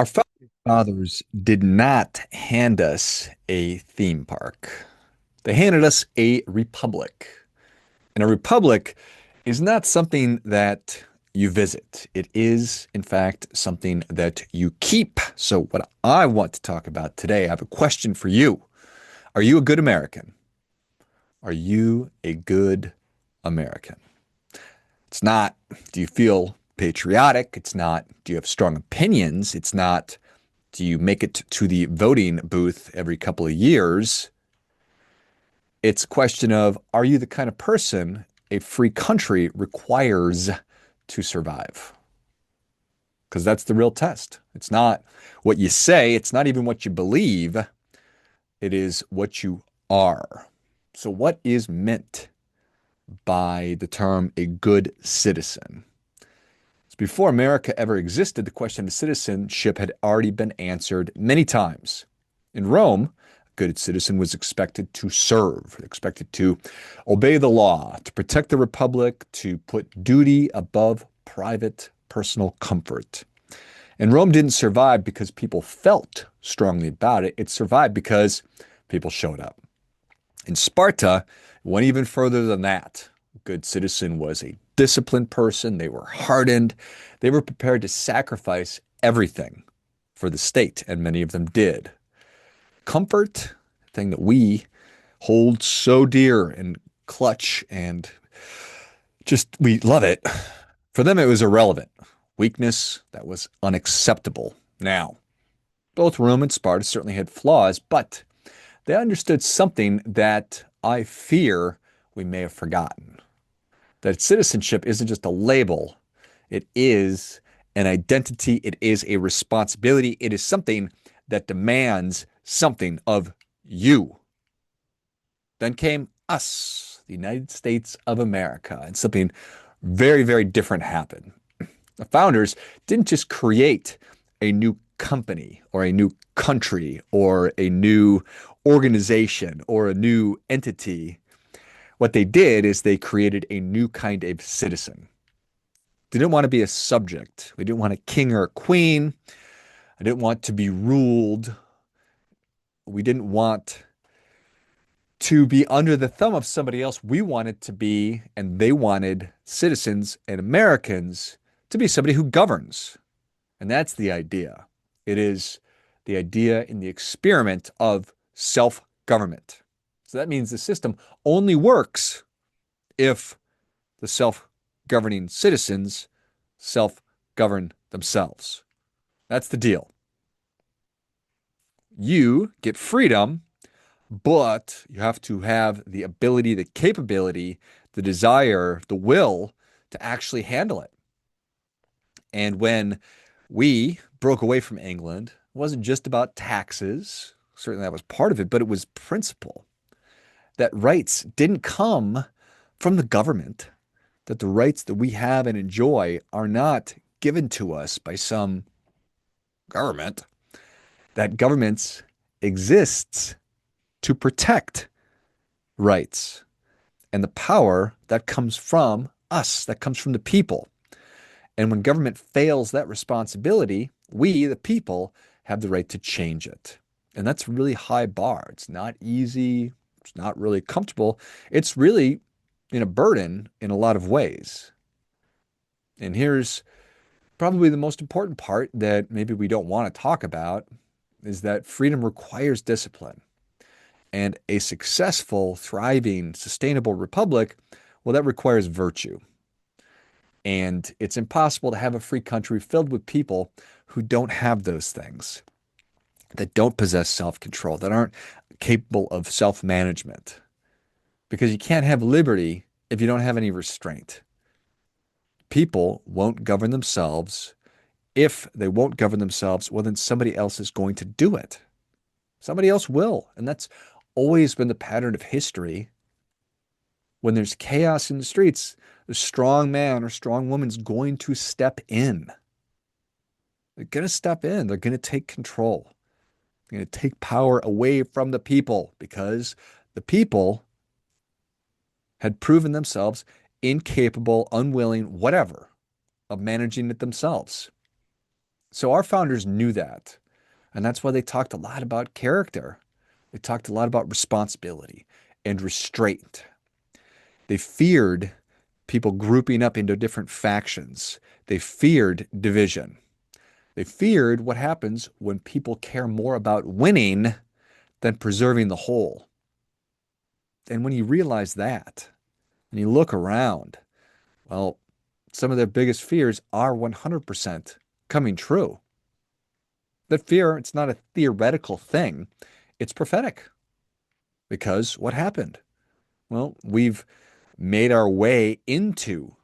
Our founding fathers did not hand us a theme park. They handed us a republic. And a republic is not something that you visit. It is, in fact, something that you keep. So, what I want to talk about today, I have a question for you. Are you a good American? Are you a good American? It's not, do you feel patriotic? It's not, do you have strong opinions? It's not, do you make it to the voting booth every couple of years? It's a question of, are you the kind of person a free country requires to survive? Because that's the real test. It's not what you say, it's not even what you believe, it is what you are. So, what is meant by the term a good citizen? Before America ever existed, the question of citizenship had already been answered many times. In Rome, a good citizen was expected to serve, expected to obey the law, to protect the republic, to put duty above private personal comfort. And Rome didn't survive because people felt strongly about it. It survived because people showed up. In Sparta, it went even further than that. A good citizen was a disciplined person. They were hardened. They were prepared to sacrifice everything for the state, and many of them did. Comfort, the thing that we hold so dear and clutch and just we love it. For them, it was irrelevant. Weakness, that was unacceptable. Now, both Rome and Sparta certainly had flaws, but they understood something that I fear we may have forgotten. That citizenship isn't just a label, it is an identity, it is a responsibility, it is something that demands something of you. Then came us, the United States of America, and something very, very different happened. The founders didn't just create a new company or a new country or a new organization or a new entity. What they did is they created a new kind of citizen. They didn't want to be a subject. We didn't want a king or a queen. I didn't want to be ruled. We didn't want to be under the thumb of somebody else. We wanted to be, and they wanted citizens and Americans to be somebody who governs. And that's the idea. It is the idea in the experiment of self-government. So that means the system only works if the self-governing citizens self-govern themselves. That's the deal. You get freedom, but you have to have the ability, the capability, the desire, the will to actually handle it. And when we broke away from England, it wasn't just about taxes. Certainly that was part of it, but it was principle that rights didn't come from the government, that the rights that we have and enjoy are not given to us by some government, that governments exists to protect rights and the power that comes from us, that comes from the people. And when government fails that responsibility, we, the people, have the right to change it. And that's a really high bar. It's not easy. It's not really comfortable. It's really a burden in a lot of ways. And here's probably the most important part that maybe we don't want to talk about is that freedom requires discipline. And a successful, thriving, sustainable republic, well, that requires virtue. And it's impossible to have a free country filled with people who don't have those things, that don't possess self-control, that aren't capable of self-management. Because you can't have liberty if you don't have any restraint. People won't govern themselves. If they won't govern themselves, well, then somebody else is going to do it. Somebody else will. And that's always been the pattern of history. When there's chaos in the streets, a strong man or strong woman's going to step in. They're going to step in. They're going to take control. They're going to take power away from the people because the people had proven themselves incapable, unwilling, whatever, of managing it themselves. So our founders knew that. And that's why they talked a lot about character. They talked a lot about responsibility and restraint. They feared people grouping up into different factions. They feared division. They feared what happens when people care more about winning than preserving the whole. And when you realize that, and you look around, well, some of their biggest fears are 100% coming true. That fear, it's not a theoretical thing, it's prophetic. Because what happened? Well, we've made our way into,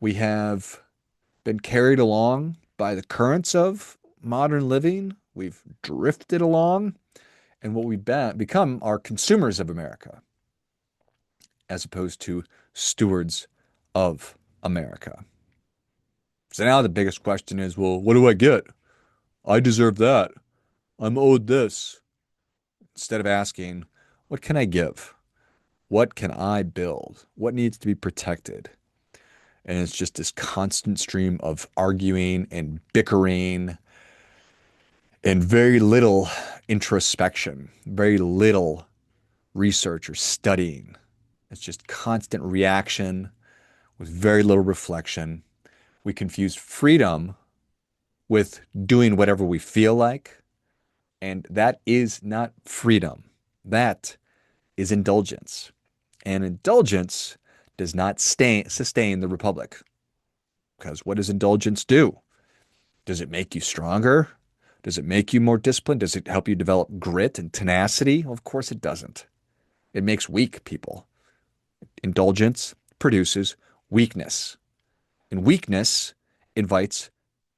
we have been carried along by the currents of modern living. We've drifted along, and what we've become are consumers of America as opposed to stewards of America. So now the biggest question is, well, what do I get? I deserve that. I'm owed this. Instead of asking, what can I give? What can I build? What needs to be protected? And it's just this constant stream of arguing and bickering and very little introspection, very little research or studying. It's just constant reaction with very little reflection. We confuse freedom with doing whatever we feel like, and that is not freedom. That is indulgence. And indulgence does not sustain the republic. Because what does indulgence do? Does it make you stronger? Does it make you more disciplined? Does it help you develop grit and tenacity? Well, of course it doesn't. It makes weak people. Indulgence produces weakness. And weakness invites,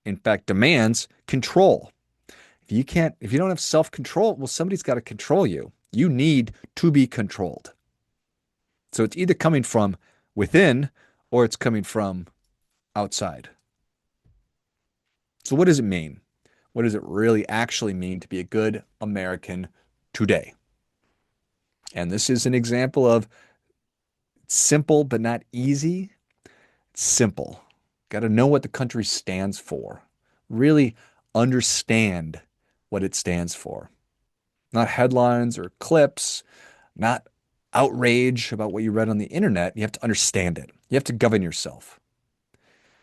in fact, demands control. If you don't have self-control, well, somebody's got to control you. You need to be controlled. So it's either coming from within or it's coming from outside. So what does it mean? What does it really actually mean to be a good American today? And this is an example of simple but not easy. It's simple. Got to know what the country stands for. Really understand what it stands for. Not headlines or clips, not outrage about what you read on the internet. You have to understand it. You have to govern yourself.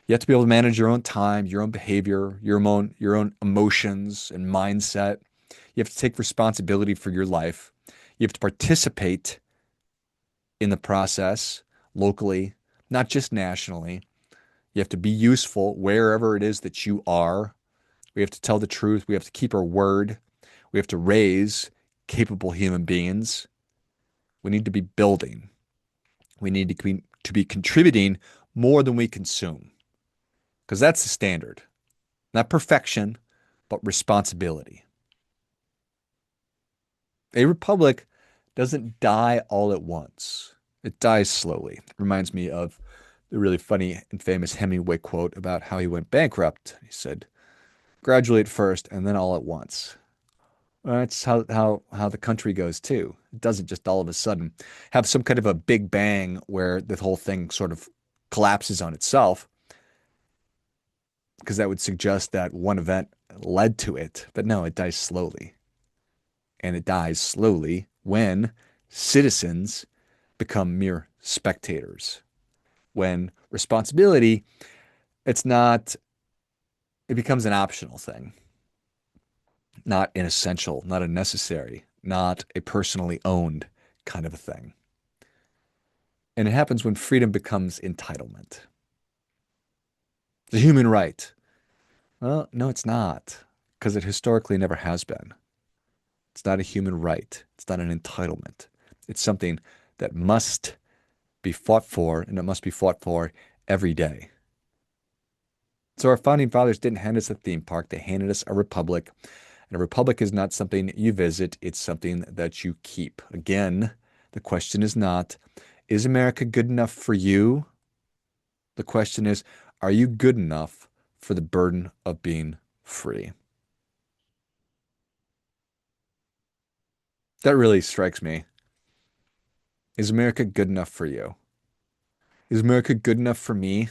You have to be able to manage your own time, your own behavior, your own emotions and mindset. You have to take responsibility for your life. You have to participate in the process locally, not just nationally. You have to be useful wherever it is that you are. We have to tell the truth. We have to keep our word. We have to raise capable human beings. We need to be building. We need to be contributing more than we consume, because that's the standard. Not perfection, but responsibility. A republic doesn't die all at once. It dies slowly. It reminds me of the really funny and famous Hemingway quote about how he went bankrupt. He said, gradually at first and then all at once. Well, that's how the country goes too. It doesn't just all of a sudden have some kind of a big bang where the whole thing sort of collapses on itself, because that would suggest that one event led to it. But no, it dies slowly. And it dies slowly when citizens become mere spectators. When responsibility, it's not, it becomes an optional thing, not an essential, not a necessary, not a personally owned kind of a thing. And it happens when freedom becomes entitlement. It's a human right. Well, no, it's not, because it historically never has been. It's not a human right. It's not an entitlement. It's something that must be fought for, and it must be fought for every day. So our founding fathers didn't hand us a theme park. They handed us a republic. And a republic is not something you visit. It's something that you keep. Again, the question is not, is America good enough for you? The question is, are you good enough for the burden of being free? That really strikes me. Is America good enough for you? Is America good enough for me?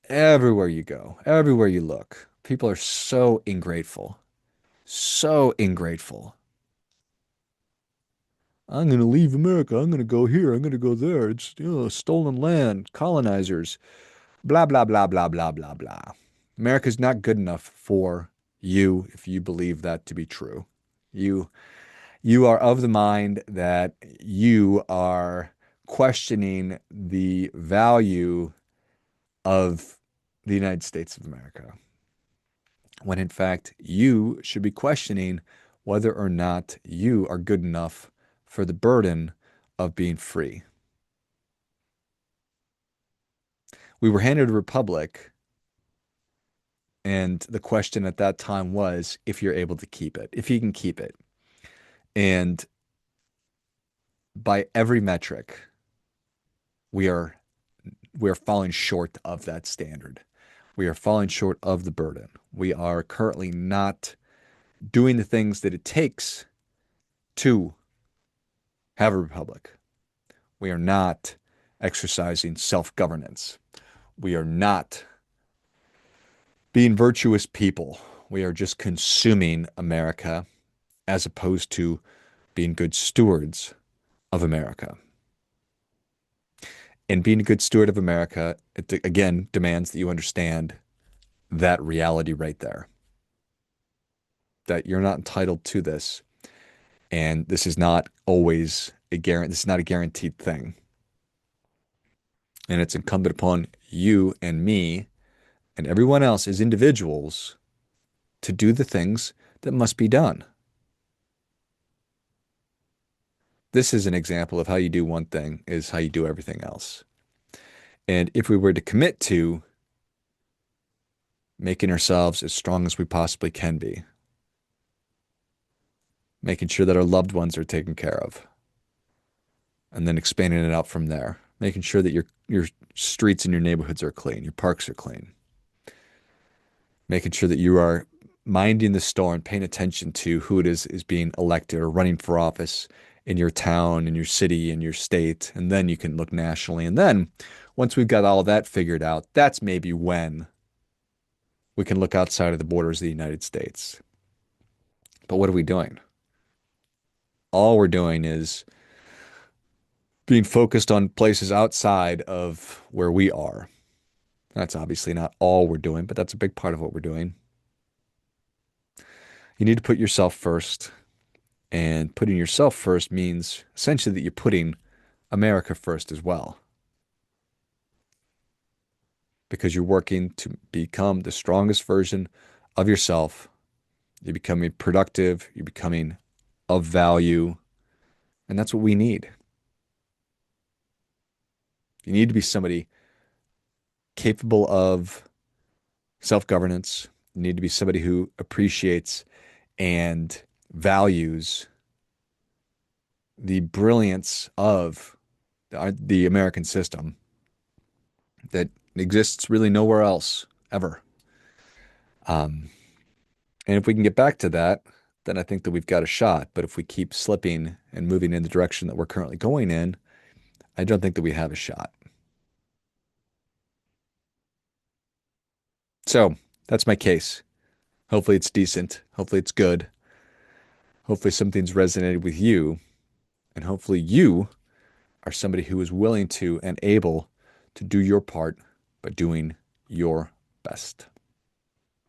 Everywhere you go, everywhere you look, people are so ingrateful, so ingrateful. I'm going to leave America. I'm going to go here. I'm going to go there. It's, stolen land, colonizers, blah, blah, blah, blah, blah, blah, blah. America's not good enough for you if you believe that to be true. You you are of the mind that you are questioning the value of the United States of America, when in fact you should be questioning whether or not you are good enough for the burden of being free. We were handed a republic, and the question at that time was if you're able to keep it, if you can keep it. And by every metric, we are we are falling short of that standard. We are falling short of the burden. We are currently not doing the things that it takes to have a republic. We are not exercising self-governance. We are not being virtuous people. We are just consuming America as opposed to being good stewards of America. And being a good steward of America, it again demands that you understand that reality right there, that you're not entitled to this. And this is not always a guarantee, this is not a guaranteed thing. And it's incumbent upon you and me and everyone else as individuals to do the things that must be done. This is an example of how you do one thing is how you do everything else. And if we were to commit to making ourselves as strong as we possibly can be, making sure that our loved ones are taken care of, and then expanding it out from there, making sure that your streets and your neighborhoods are clean, your parks are clean, making sure that you are minding the store and paying attention to who it is being elected or running for office in your town, in your city, in your state, and then you can look nationally. And then once we've got all that figured out, that's maybe when we can look outside of the borders of the United States. But what are we doing? All we're doing is being focused on places outside of where we are. That's obviously not all we're doing, but that's a big part of what we're doing. You need to put yourself first, and putting yourself first means essentially that you're putting America first as well, because you're working to become the strongest version of yourself. You're becoming productive, you're becoming of value, and that's what we need. You need to be somebody capable of self-governance. You need to be somebody who appreciates and values the brilliance of the American system that exists really nowhere else ever. Um, and if we can get back to that, then I think that we've got a shot. But if we keep slipping and moving in the direction that we're currently going in, I don't think that we have a shot. So that's my case. Hopefully it's decent. Hopefully it's good. Hopefully something's resonated with you. And hopefully you are somebody who is willing to and able to do your part by doing your best.